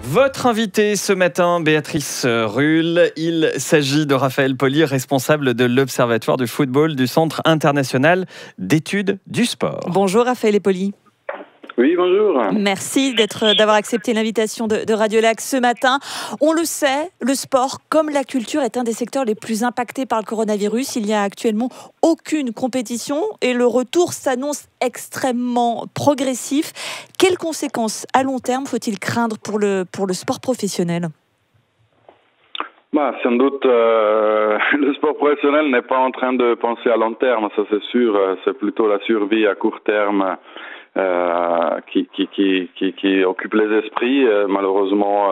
Votre invité ce matin, Béatrice Ruhl, il s'agit de Raphaël Poli, responsable de l'Observatoire du football du Centre international d'études du sport. Bonjour Raphaël Poli. Oui, bonjour. Merci d'avoir accepté l'invitation de Radio Lac ce matin. On le sait, le sport, comme la culture, est un des secteurs les plus impactés par le coronavirus. Il n'y a actuellement aucune compétition et le retour s'annonce extrêmement progressif. Quelles conséquences à long terme faut-il craindre pour le sport professionnel ? Sans doute, le sport professionnel n'est pas en train de penser à long terme, ça c'est sûr. C'est plutôt la survie à court terme qui occupe les esprits. Malheureusement,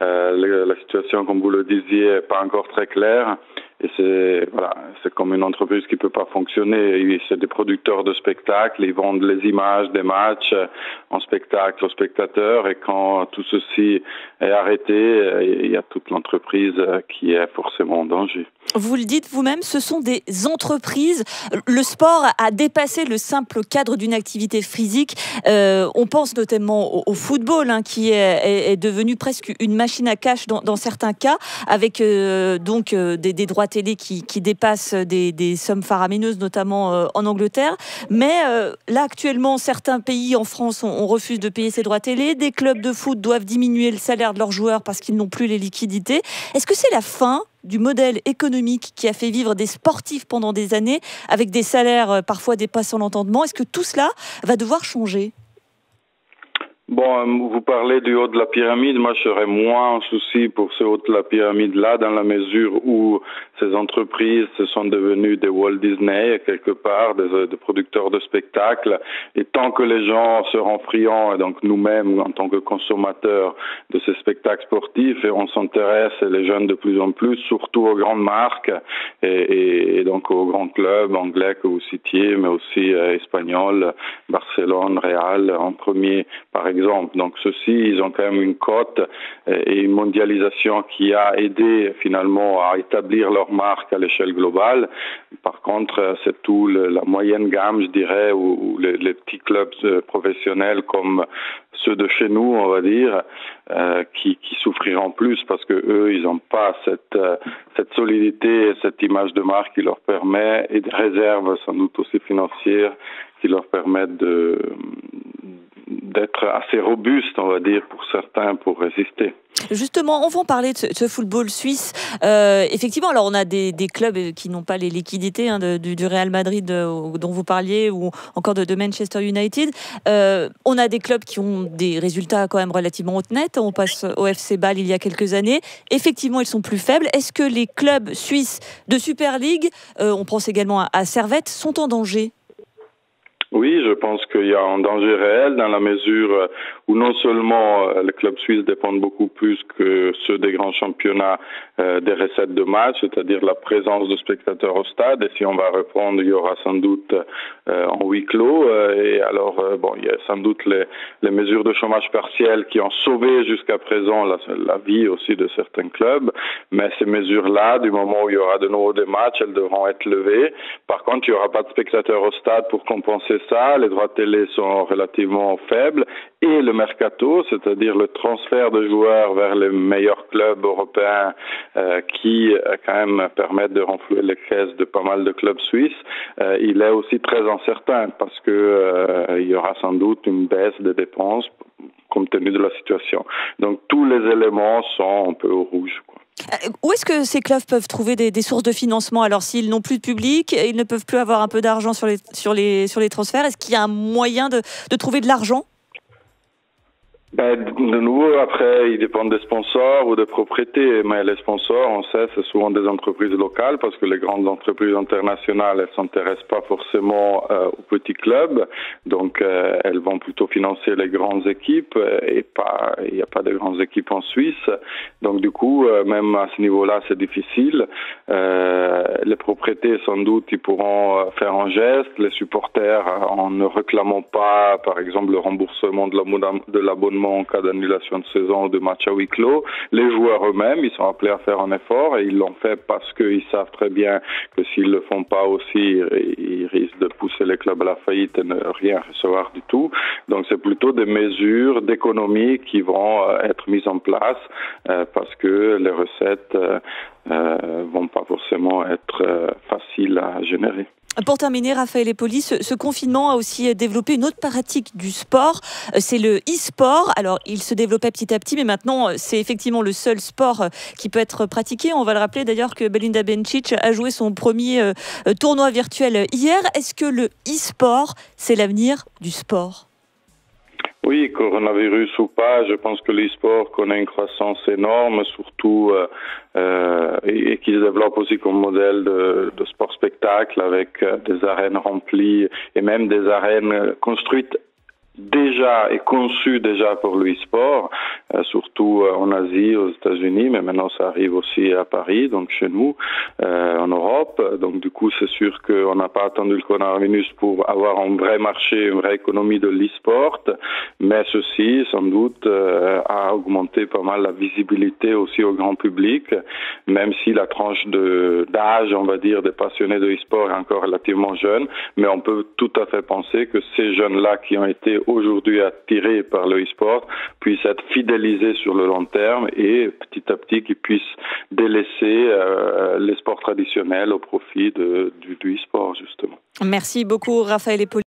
la situation, comme vous le disiez, n'est pas encore très claire. Et c'est comme une entreprise qui peut pas fonctionner. C'est des producteurs de spectacles, ils vendent les images des matchs en spectacle aux spectateurs. Et quand tout ceci est arrêté, il y a toute l'entreprise qui est forcément en danger. Vous le dites vous-même, ce sont des entreprises. Le sport a dépassé le simple cadre d'une activité physique. On pense notamment au football, qui est devenu presque une machine à cash dans certains cas, avec des droits télé qui dépassent des sommes faramineuses, notamment en Angleterre. Mais là, actuellement, certains pays, en France, on refuse de payer ces droits télé. Des clubs de foot doivent diminuer le salaire de leurs joueurs parce qu'ils n'ont plus les liquidités. Est-ce que c'est la fin du modèle économique qui a fait vivre des sportifs pendant des années, avec des salaires parfois dépassant l'entendement? Est-ce que tout cela va devoir changer ? Vous parlez du haut de la pyramide. Moi, je serais moins en souci pour ce haut de la pyramide-là, dans la mesure où ces entreprises se sont devenues des Walt Disney, quelque part, des producteurs de spectacles. Et tant que les gens seront friands, et donc nous-mêmes, en tant que consommateurs de ces spectacles sportifs, et on s'intéresse, et les jeunes de plus en plus, surtout aux grandes marques, et donc aux grands clubs anglais que vous citiez, mais aussi espagnols, Barcelone, Real, en premier, par exemple. Donc ceux-ci, ils ont quand même une cote et une mondialisation qui a aidé finalement à établir leur marque à l'échelle globale. Par contre, c'est tout la moyenne gamme, je dirais, ou les petits clubs professionnels comme ceux de chez nous, on va dire, qui souffriront plus parce que eux, ils n'ont pas cette solidité, cette image de marque qui leur permet, et des réserves sans doute aussi financières qui leur permettent d'être assez robuste, on va dire, pour certains, pour résister. Justement, on va en parler de ce football suisse. Effectivement, alors on a des clubs qui n'ont pas les liquidités du Real Madrid dont vous parliez, ou encore de Manchester United. On a des clubs qui ont des résultats quand même relativement honnêtes. On passe au FC Bâle il y a quelques années. Effectivement, ils sont plus faibles. Est-ce que les clubs suisses de Super League, on pense également à Servette, sont en danger ? Oui, je pense qu'il y a un danger réel dans la mesure où non seulement les clubs suisses dépendent beaucoup plus que ceux des grands championnats des recettes de match, c'est-à-dire la présence de spectateurs au stade. Et si on va reprendre, il y aura sans doute en huis clos. Et alors, il y a sans doute les mesures de chômage partiel qui ont sauvé jusqu'à présent la vie aussi de certains clubs. Mais ces mesures-là, du moment où il y aura de nouveau des matchs, elles devront être levées. Par contre, il n'y aura pas de spectateurs au stade pour compenser ça, les droits télé sont relativement faibles, et le mercato, c'est-à-dire le transfert de joueurs vers les meilleurs clubs européens qui quand même permettent de renflouer les caisses de pas mal de clubs suisses, il est aussi très incertain parce que il y aura sans doute une baisse des dépenses compte tenu de la situation. Donc tous les éléments sont un peu au rouge, quoi. Où est-ce que ces clubs peuvent trouver des sources de financement? Alors, s'ils n'ont plus de public, ils ne peuvent plus avoir un peu d'argent sur les transferts. Est-ce qu'il y a un moyen de trouver de l'argent? De nouveau, après, ils dépendent des sponsors ou des propriétés. Mais les sponsors, on sait, c'est souvent des entreprises locales parce que les grandes entreprises internationales, elles s'intéressent pas forcément aux petits clubs. Donc, elles vont plutôt financer les grandes équipes et il n'y a pas de grandes équipes en Suisse. Donc, du coup, même à ce niveau-là, c'est difficile. Les propriétés, sans doute, ils pourront faire un geste. Les supporters, en ne réclamant pas, par exemple, le remboursement de l'abonnement abonnement en cas d'annulation de saison ou de match à huis clos. Les joueurs eux-mêmes, ils sont appelés à faire un effort et ils l'ont fait parce qu'ils savent très bien que s'ils le font pas aussi, ils risquent de pousser les clubs à la faillite et ne rien recevoir du tout. Donc c'est plutôt des mesures d'économie qui vont être mises en place parce que les recettes vont pas forcément être faciles à générer. Pour terminer, Raphaël Epoli, ce confinement a aussi développé une autre pratique du sport, c'est le e-sport. Alors, il se développait petit à petit, mais maintenant, c'est effectivement le seul sport qui peut être pratiqué. On va le rappeler d'ailleurs que Belinda Bencic a joué son premier tournoi virtuel hier. Est-ce que le e-sport, c'est l'avenir du sport ? Oui, coronavirus ou pas, je pense que l'e-sport connaît une croissance énorme, surtout et qui se développe aussi comme modèle de sport spectacle avec des arènes remplies et même des arènes construites déjà et conçues déjà pour le e-sport, surtout en Asie, aux États-Unis, mais maintenant ça arrive aussi à Paris, donc chez nous, en Europe. Donc du coup, c'est sûr qu'on n'a pas attendu le coronavirus pour avoir un vrai marché, une vraie économie de l'e-sport, mais ceci, sans doute, a augmenté pas mal la visibilité aussi au grand public, même si la tranche d'âge, on va dire, des passionnés de e-sport est encore relativement jeune, mais on peut tout à fait penser que ces jeunes-là qui ont été aujourd'hui attirés par le e-sport puissent être fidélisés sur le long terme et petit à petit qu'ils puissent délaisser les sports traditionnels au profit du e-sport justement. Merci beaucoup Raphaël Epoli.